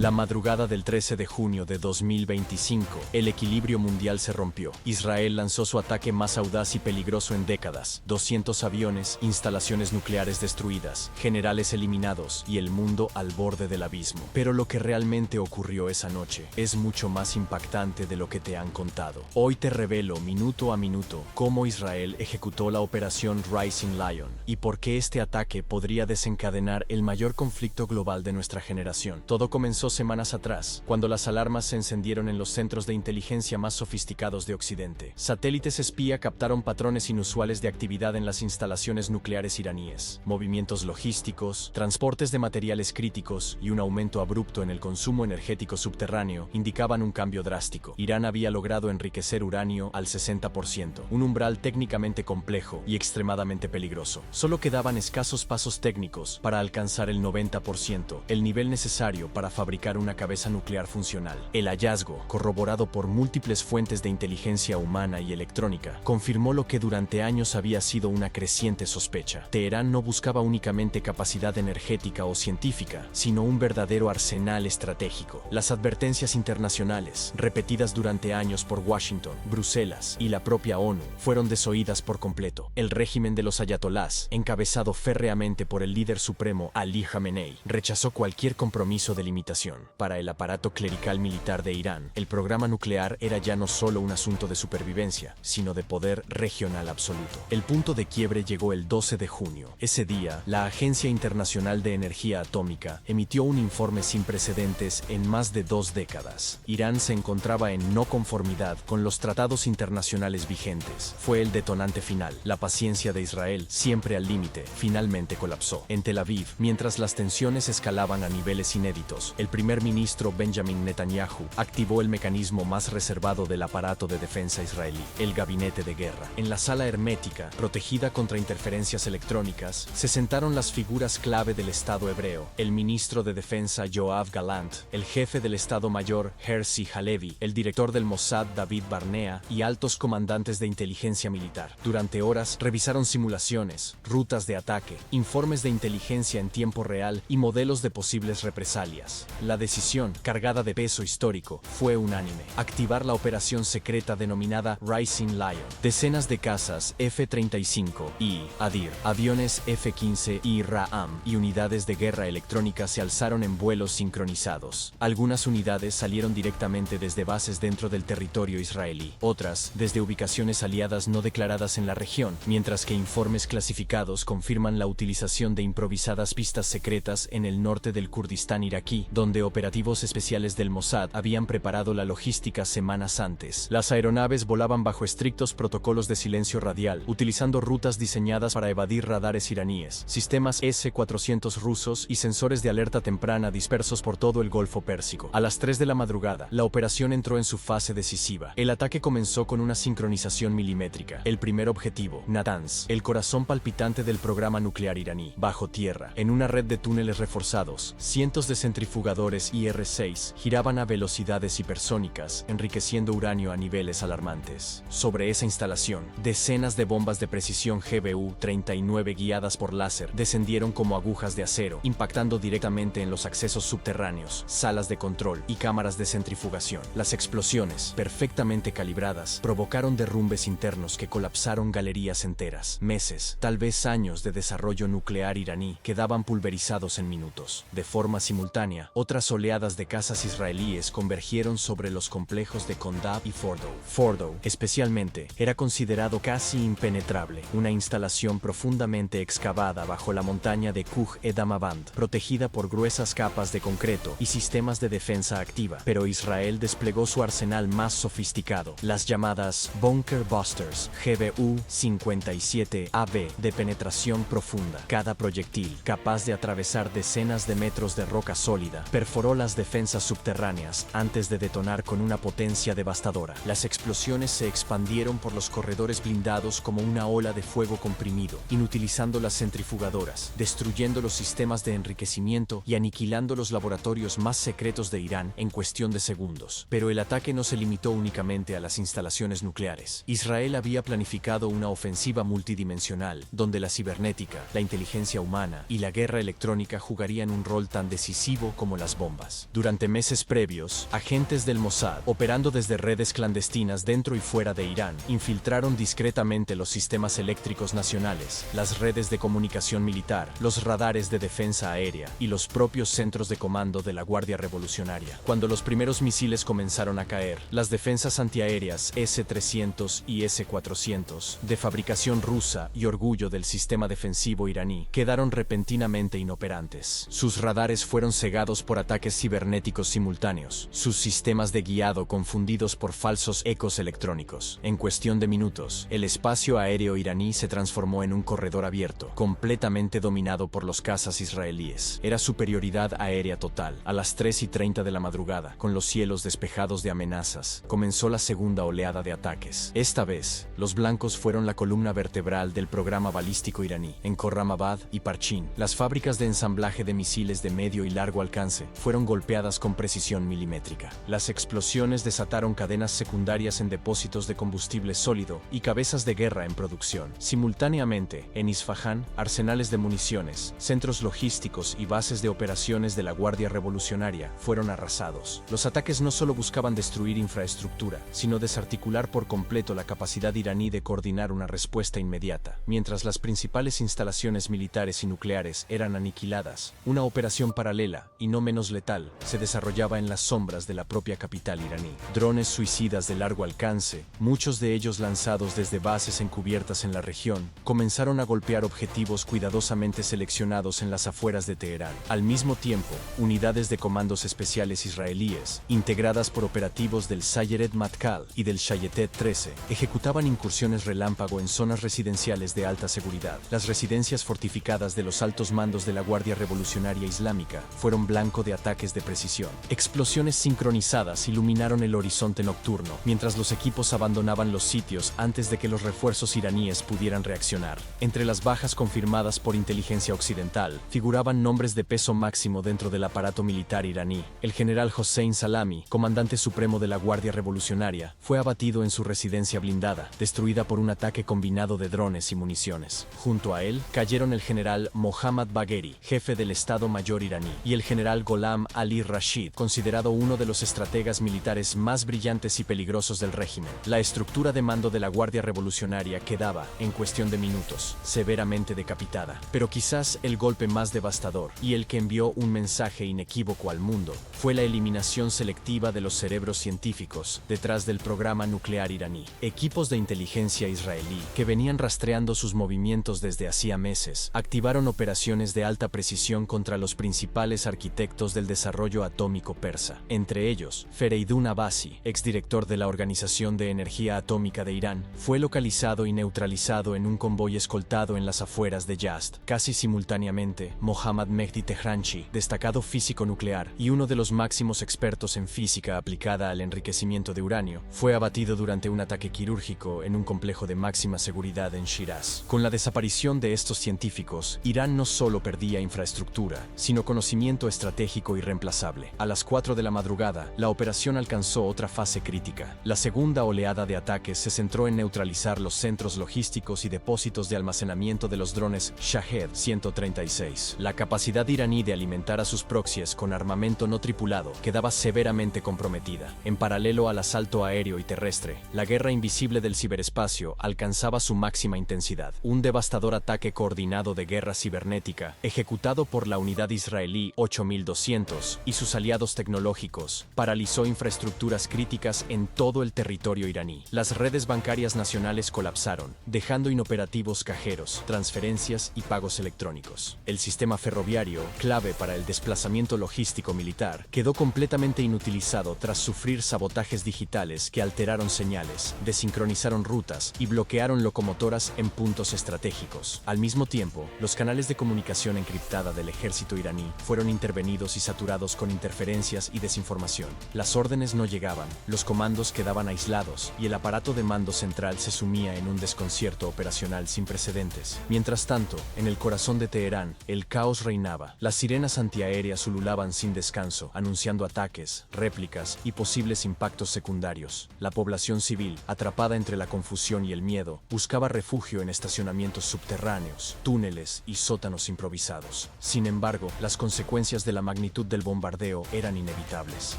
La madrugada del 13 de junio de 2025, el equilibrio mundial se rompió. Israel lanzó su ataque más audaz y peligroso en décadas. 200 aviones, instalaciones nucleares destruidas, generales eliminados y el mundo al borde del abismo. Pero lo que realmente ocurrió esa noche es mucho más impactante de lo que te han contado. Hoy te revelo minuto a minuto cómo Israel ejecutó la operación Rising Lion y por qué este ataque podría desencadenar el mayor conflicto global de nuestra generación. Todo comenzó semanas atrás, cuando las alarmas se encendieron en los centros de inteligencia más sofisticados de Occidente. Satélites espía captaron patrones inusuales de actividad en las instalaciones nucleares iraníes, movimientos logísticos, transportes de materiales críticos y un aumento abrupto en el consumo energético subterráneo indicaban un cambio drástico. Irán había logrado enriquecer uranio al 60%, un umbral técnicamente complejo y extremadamente peligroso. Solo quedaban escasos pasos técnicos para alcanzar el 90%, el nivel necesario para fabricar una cabeza nuclear funcional. El hallazgo, corroborado por múltiples fuentes de inteligencia humana y electrónica, confirmó lo que durante años había sido una creciente sospecha. Teherán no buscaba únicamente capacidad energética o científica, sino un verdadero arsenal estratégico. Las advertencias internacionales, repetidas durante años por Washington, Bruselas y la propia ONU, fueron desoídas por completo. El régimen de los ayatolás, encabezado férreamente por el líder supremo Ali Khamenei, rechazó cualquier compromiso de limitación. Para el aparato clerical militar de Irán, el programa nuclear era ya no solo un asunto de supervivencia, sino de poder regional absoluto. El punto de quiebre llegó el 12 de junio. Ese día, la Agencia Internacional de Energía Atómica emitió un informe sin precedentes en más de 2 décadas. Irán se encontraba en no conformidad con los tratados internacionales vigentes. Fue el detonante final. La paciencia de Israel, siempre al límite, finalmente colapsó. En Tel Aviv, mientras las tensiones escalaban a niveles inéditos, el primer ministro Benjamin Netanyahu activó el mecanismo más reservado del aparato de defensa israelí, el gabinete de guerra. En la sala hermética, protegida contra interferencias electrónicas, se sentaron las figuras clave del Estado hebreo: el ministro de Defensa Yoav Gallant, el jefe del Estado Mayor Herzi Halevi, el director del Mossad David Barnea y altos comandantes de inteligencia militar. Durante horas revisaron simulaciones, rutas de ataque, informes de inteligencia en tiempo real y modelos de posibles represalias. La decisión, cargada de peso histórico, fue unánime: activar la operación secreta denominada Rising Lion. Decenas de cazas F-35 y Adir, aviones F-15 y Ra'am y unidades de guerra electrónica se alzaron en vuelos sincronizados. Algunas unidades salieron directamente desde bases dentro del territorio israelí, otras desde ubicaciones aliadas no declaradas en la región, mientras que informes clasificados confirman la utilización de improvisadas pistas secretas en el norte del Kurdistán iraquí, donde operativos especiales del Mossad habían preparado la logística semanas antes. Las aeronaves volaban bajo estrictos protocolos de silencio radial, utilizando rutas diseñadas para evadir radares iraníes, sistemas S-400 rusos y sensores de alerta temprana dispersos por todo el Golfo Pérsico. A las 3 de la madrugada, la operación entró en su fase decisiva. El ataque comenzó con una sincronización milimétrica. El primer objetivo, Natanz, el corazón palpitante del programa nuclear iraní. Bajo tierra, en una red de túneles reforzados, cientos de centrifugadores IR-6 giraban a velocidades hipersónicas, enriqueciendo uranio a niveles alarmantes. Sobre esa instalación, decenas de bombas de precisión GBU-39 guiadas por láser descendieron como agujas de acero, impactando directamente en los accesos subterráneos, salas de control y cámaras de centrifugación. Las explosiones, perfectamente calibradas, provocaron derrumbes internos que colapsaron galerías enteras. Meses, tal vez años de desarrollo nuclear iraní quedaban pulverizados en minutos. De forma simultánea, otras oleadas de cazas israelíes convergieron sobre los complejos de Kondab y Fordow. Fordow, especialmente, era considerado casi impenetrable, una instalación profundamente excavada bajo la montaña de Kuj Edamaband, protegida por gruesas capas de concreto y sistemas de defensa activa. Pero Israel desplegó su arsenal más sofisticado, las llamadas Bunker Busters GBU-57AB de penetración profunda. Cada proyectil, capaz de atravesar decenas de metros de roca sólida, perforó las defensas subterráneas antes de detonar con una potencia devastadora. Las explosiones se expandieron por los corredores blindados como una ola de fuego comprimido, inutilizando las centrifugadoras, destruyendo los sistemas de enriquecimiento y aniquilando los laboratorios más secretos de Irán en cuestión de segundos. Pero el ataque no se limitó únicamente a las instalaciones nucleares. Israel había planificado una ofensiva multidimensional, donde la cibernética, la inteligencia humana y la guerra electrónica jugarían un rol tan decisivo como las las bombas. Durante meses previos, agentes del Mossad, operando desde redes clandestinas dentro y fuera de Irán, infiltraron discretamente los sistemas eléctricos nacionales, las redes de comunicación militar, los radares de defensa aérea y los propios centros de comando de la Guardia Revolucionaria. Cuando los primeros misiles comenzaron a caer, las defensas antiaéreas S-300 y S-400, de fabricación rusa y orgullo del sistema defensivo iraní, quedaron repentinamente inoperantes. Sus radares fueron cegados por ataques cibernéticos simultáneos, sus sistemas de guiado confundidos por falsos ecos electrónicos. En cuestión de minutos, el espacio aéreo iraní se transformó en un corredor abierto, completamente dominado por los cazas israelíes. Era superioridad aérea total. A las 3:30 de la madrugada, con los cielos despejados de amenazas, comenzó la segunda oleada de ataques. Esta vez, los blancos fueron la columna vertebral del programa balístico iraní. En Khorramabad y Parchin, las fábricas de ensamblaje de misiles de medio y largo alcance fueron golpeadas con precisión milimétrica. Las explosiones desataron cadenas secundarias en depósitos de combustible sólido y cabezas de guerra en producción. Simultáneamente, en Isfahán, arsenales de municiones, centros logísticos y bases de operaciones de la Guardia Revolucionaria fueron arrasados. Los ataques no solo buscaban destruir infraestructura, sino desarticular por completo la capacidad iraní de coordinar una respuesta inmediata. Mientras las principales instalaciones militares y nucleares eran aniquiladas, una operación paralela, y no menos letal, se desarrollaba en las sombras de la propia capital iraní. Drones suicidas de largo alcance, muchos de ellos lanzados desde bases encubiertas en la región, comenzaron a golpear objetivos cuidadosamente seleccionados en las afueras de Teherán. Al mismo tiempo, unidades de comandos especiales israelíes, integradas por operativos del Sayeret Matkal y del Shayetet 13, ejecutaban incursiones relámpago en zonas residenciales de alta seguridad. Las residencias fortificadas de los altos mandos de la Guardia Revolucionaria Islámica fueron blanco de ataques de precisión. Explosiones sincronizadas iluminaron el horizonte nocturno, mientras los equipos abandonaban los sitios antes de que los refuerzos iraníes pudieran reaccionar. Entre las bajas confirmadas por inteligencia occidental, figuraban nombres de peso máximo dentro del aparato militar iraní. El general Hossein Salami, comandante supremo de la Guardia Revolucionaria, fue abatido en su residencia blindada, destruida por un ataque combinado de drones y municiones. Junto a él, cayeron el general Mohammad Bagheri, jefe del Estado Mayor iraní, y el general Gholam Ali Rashid, considerado uno de los estrategas militares más brillantes y peligrosos del régimen. La estructura de mando de la Guardia Revolucionaria quedaba, en cuestión de minutos, severamente decapitada. Pero quizás el golpe más devastador, y el que envió un mensaje inequívoco al mundo, fue la eliminación selectiva de los cerebros científicos detrás del programa nuclear iraní. Equipos de inteligencia israelí, que venían rastreando sus movimientos desde hacía meses, activaron operaciones de alta precisión contra los principales arquitectos del desarrollo atómico persa. Entre ellos, Fereidun Abbasi, exdirector de la Organización de Energía Atómica de Irán, fue localizado y neutralizado en un convoy escoltado en las afueras de Yazd. Casi simultáneamente, Mohammad Mehdi Tehranchi, destacado físico nuclear y uno de los máximos expertos en física aplicada al enriquecimiento de uranio, fue abatido durante un ataque quirúrgico en un complejo de máxima seguridad en Shiraz. Con la desaparición de estos científicos, Irán no solo perdía infraestructura, sino conocimiento estratégico irreemplazable. A las 4 de la madrugada, la operación alcanzó otra fase crítica. La segunda oleada de ataques se centró en neutralizar los centros logísticos y depósitos de almacenamiento de los drones Shahed 136. La capacidad iraní de alimentar a sus proxies con armamento no tripulado quedaba severamente comprometida. En paralelo al asalto aéreo y terrestre, la guerra invisible del ciberespacio alcanzaba su máxima intensidad. Un devastador ataque coordinado de guerra cibernética, ejecutado por la unidad israelí 8200 y sus aliados tecnológicos, paralizó infraestructuras críticas en todo el territorio iraní. Las redes bancarias nacionales colapsaron, dejando inoperativos cajeros, transferencias y pagos electrónicos. El sistema ferroviario, clave para el desplazamiento logístico militar, quedó completamente inutilizado tras sufrir sabotajes digitales que alteraron señales, desincronizaron rutas y bloquearon locomotoras en puntos estratégicos. Al mismo tiempo, los canales de comunicación encriptada del ejército iraní fueron intervenidos y saturados con interferencias y desinformación. Las órdenes no llegaban, los comandos quedaban aislados y el aparato de mando central se sumía en un desconcierto operacional sin precedentes. Mientras tanto, en el corazón de Teherán, el caos reinaba. Las sirenas antiaéreas ululaban sin descanso, anunciando ataques, réplicas y posibles impactos secundarios. La población civil, atrapada entre la confusión y el miedo, buscaba refugio en estacionamientos subterráneos, túneles y sótanos improvisados. Sin embargo, las consecuencias de la magnitud del bombardeo eran inevitables.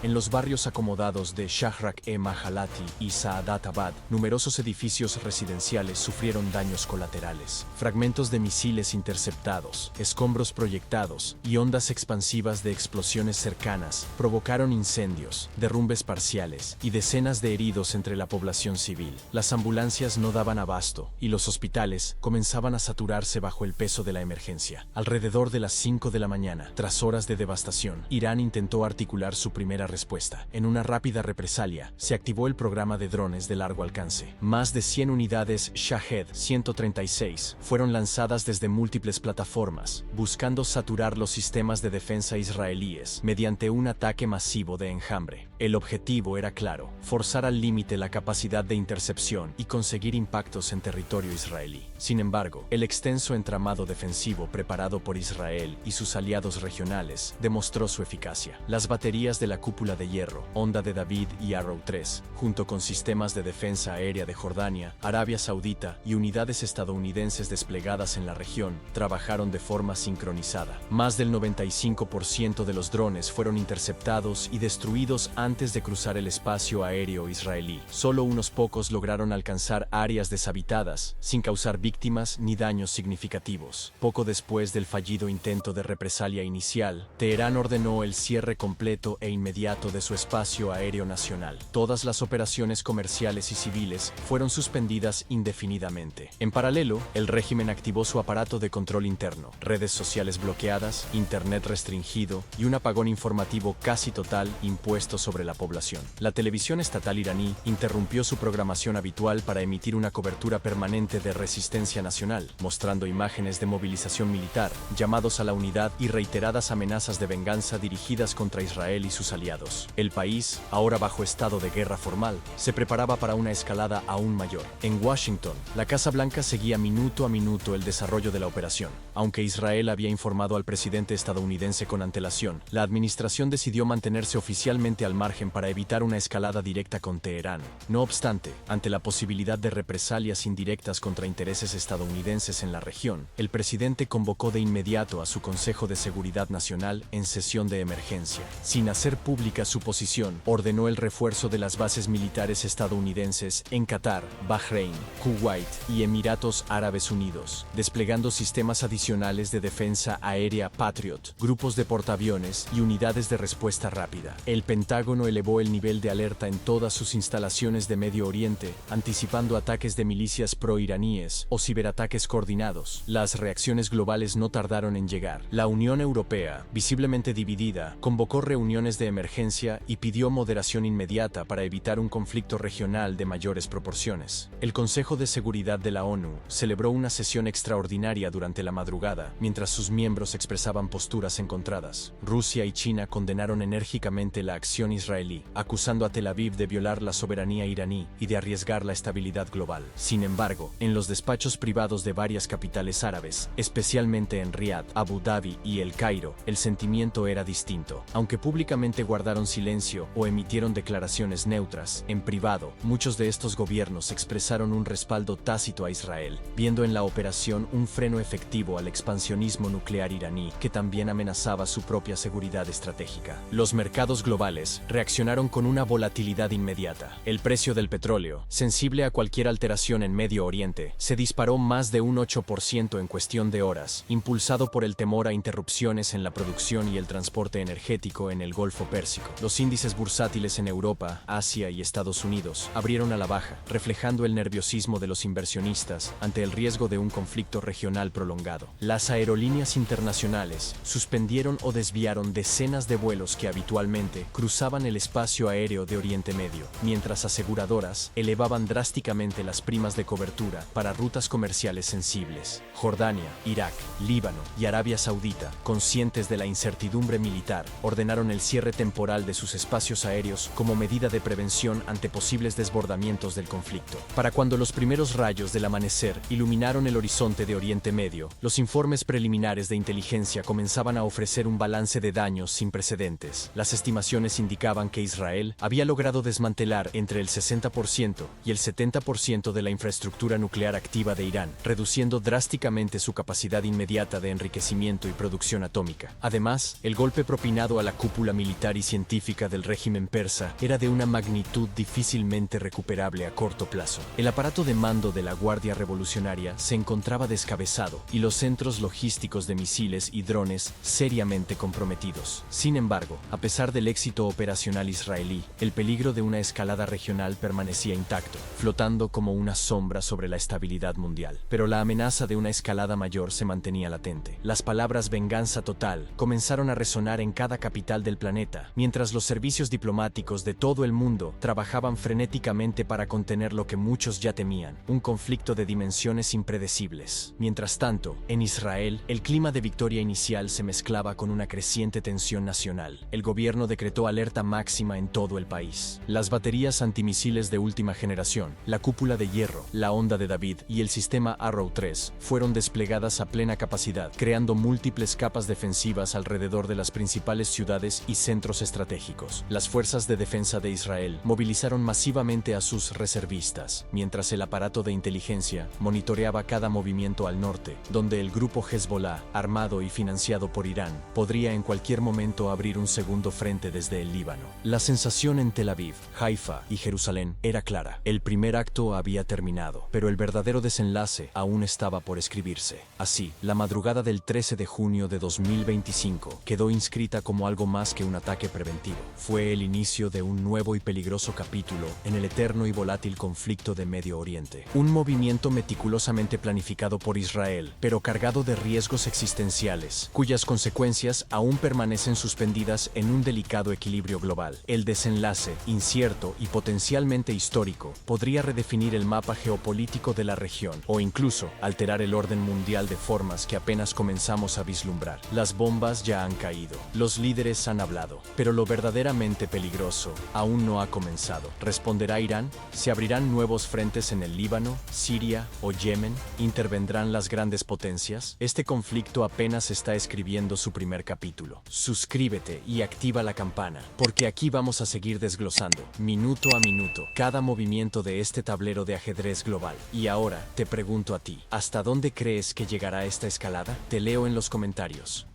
En los barrios acomodados de Shahrak-e-Mahalati y Saadat-Abad, numerosos edificios residenciales sufrieron daños colaterales. Fragmentos de misiles interceptados, escombros proyectados y ondas expansivas de explosiones cercanas provocaron incendios, derrumbes parciales y decenas de heridos entre la población civil. Las ambulancias no daban abasto y los hospitales comenzaban a saturarse bajo el peso de la emergencia. Alrededor de las 5 de la mañana, tras horas de devastación, Irán intentó articular su primera respuesta. En una rápida represalia, se activó el programa de drones de largo alcance. Más de 100 unidades Shahed-136 fueron lanzadas desde múltiples plataformas, buscando saturar los sistemas de defensa israelíes mediante un ataque masivo de enjambre. El objetivo era claro: forzar al límite la capacidad de intercepción y conseguir impactos en territorio israelí. Sin embargo, el extenso entramado defensivo preparado por Israel y sus aliados regionales demostró su eficacia. Las baterías de la cúpula de hierro, Onda de David y Arrow 3, junto con sistemas de defensa aérea de Jordania, Arabia Saudita y unidades estadounidenses desplegadas en la región, trabajaron de forma sincronizada. Más del 95% de los drones fueron interceptados y destruidos antes de cruzar el espacio aéreo israelí. Solo unos pocos lograron alcanzar áreas deshabitadas, sin causar víctimas ni daños significativos. Poco después del fallido intento de represalia inicial, Teherán ordenó el cierre completo e inmediato de su espacio aéreo nacional. Todas las operaciones comerciales y civiles fueron suspendidas indefinidamente. En paralelo, el régimen activó su aparato de control interno, redes sociales bloqueadas, internet restringido y un apagón informativo casi total impuesto sobre la población. La televisión estatal iraní interrumpió su programación habitual para emitir una cobertura permanente de resistencia nacional, mostrando imágenes de movilización militar, llamados a la unidad y reiteradas amenazas de venganza dirigidas contra Israel y sus aliados. El país, ahora bajo estado de guerra formal, se preparaba para una escalada aún mayor. En Washington, la Casa Blanca seguía minuto a minuto el desarrollo de la operación. Aunque Israel había informado al presidente estadounidense con antelación, la administración decidió mantenerse oficialmente al margen para evitar una escalada directa con Teherán. No obstante, ante la posibilidad de represalias indirectas contra intereses estadounidenses en la región, el presidente convocó de inmediato a su Consejo de Seguridad Nacional en sesión de emergencia. Sin hacer pública su posición, ordenó el refuerzo de las bases militares estadounidenses en Qatar, Bahrein, Kuwait y Emiratos Árabes Unidos, desplegando sistemas adicionales de defensa aérea Patriot, grupos de portaaviones y unidades de respuesta rápida. El Pentágono elevó el nivel de alerta en todas sus instalaciones de Medio Oriente, anticipando ataques de milicias pro-iraníes o ciberataques coordinados. Las reacciones globales no tardaron en llegar. La Unión Europea, visiblemente dividida, convocó reuniones de emergencia y pidió moderación inmediata para evitar un conflicto regional de mayores proporciones. El Consejo de Seguridad de la ONU celebró una sesión extraordinaria durante la madrugada, mientras sus miembros expresaban posturas encontradas. Rusia y China condenaron enérgicamente la acción israelí, acusando a Tel Aviv de violar la soberanía iraní y de arriesgar la estabilidad global. Sin embargo, en los despachos privados de varias capitales árabes, especialmente en Riad, Abu Dhabi y El Cairo, el sentimiento era distinto. Aunque públicamente guardaron silencio o emitieron declaraciones neutras, en privado, muchos de estos gobiernos expresaron un respaldo tácito a Israel, viendo en la operación un freno efectivo al expansionismo nuclear iraní que también amenazaba su propia seguridad estratégica. Los mercados globales reaccionaron con una volatilidad inmediata. El precio del petróleo, sensible a cualquier alteración en Medio Oriente, se disparó más de un 8% en cuestión de horas, impulsado por el temor a interrupciones en la producción y el transporte energético en el Golfo Pérsico. Los índices bursátiles en Europa, Asia y Estados Unidos abrieron a la baja, reflejando el nerviosismo de los inversionistas ante el riesgo de un conflicto regional prolongado. Las aerolíneas internacionales suspendieron o desviaron decenas de vuelos que habitualmente cruzaban el espacio aéreo de Oriente Medio, mientras aseguradoras elevaban drásticamente las primas de cobertura para rutas comerciales sensibles. Jordania, Irak, Líbano y Arabia Saudita, conscientes de la incertidumbre militar, ordenaron el cierre temporal de sus espacios aéreos como medida de prevención ante posibles desbordamientos del conflicto. Para cuando los primeros rayos del amanecer iluminaron el horizonte de Oriente Medio, los informes preliminares de inteligencia comenzaban a ofrecer un balance de daños sin precedentes. Las estimaciones indicaban que Israel había logrado desmantelar entre el 60% y el 70% de la infraestructura nuclear activa de Irán, reduciendo drásticamente su capacidad inmediata de enriquecimiento y producción atómica. Además, Además, el golpe propinado a la cúpula militar y científica del régimen persa era de una magnitud difícilmente recuperable a corto plazo. El aparato de mando de la Guardia Revolucionaria se encontraba descabezado y los centros logísticos de misiles y drones seriamente comprometidos. Sin embargo, a pesar del éxito operacional israelí, el peligro de una escalada regional permanecía intacto, flotando como una sombra sobre la estabilidad mundial. Pero la amenaza de una escalada mayor se mantenía latente. Las palabras venganza total comenzaron a resonar en cada capital del planeta, mientras los servicios diplomáticos de todo el mundo trabajaban frenéticamente para contener lo que muchos ya temían, un conflicto de dimensiones impredecibles. Mientras tanto, en Israel, el clima de victoria inicial se mezclaba con una creciente tensión nacional. El gobierno decretó alerta máxima en todo el país. Las baterías antimisiles de última generación, la cúpula de hierro, la onda de David y el sistema Arrow 3 fueron desplegadas a plena capacidad, creando múltiples capas defensivas alrededor de las principales ciudades y centros estratégicos. Las fuerzas de defensa de Israel movilizaron masivamente a sus reservistas, mientras el aparato de inteligencia monitoreaba cada movimiento al norte, donde el grupo Hezbollah, armado y financiado por Irán, podría en cualquier momento abrir un segundo frente desde el Líbano. La sensación en Tel Aviv, Haifa y Jerusalén era clara. El primer acto había terminado, pero el verdadero desenlace aún estaba por escribirse. Así, la madrugada del 13 de junio de 2025 quedó inscrita como algo más que un ataque preventivo. Fue el inicio de un nuevo y peligroso capítulo en el eterno y volátil conflicto de Medio Oriente. Un movimiento meticulosamente planificado por Israel, pero cargado de riesgos existenciales, cuyas consecuencias aún permanecen suspendidas en un delicado equilibrio global. El desenlace, incierto y potencialmente histórico, podría redefinir el mapa geopolítico de la región o incluso alterar el orden mundial de formas que apenas comenzamos a vislumbrar. Las bombas ya han caído, los líderes han hablado, pero lo verdaderamente peligroso aún no ha comenzado. ¿Responderá Irán? ¿Se abrirán nuevos frentes en el Líbano, Siria o Yemen? ¿Intervendrán las grandes potencias? Este conflicto apenas está escribiendo su primer capítulo. Suscríbete y activa la campana, porque aquí vamos a seguir desglosando, minuto a minuto, cada movimiento de este tablero de ajedrez global. Y ahora, te pregunto a ti, ¿hasta dónde crees que llegará esta escalada? Te leo en los comentarios.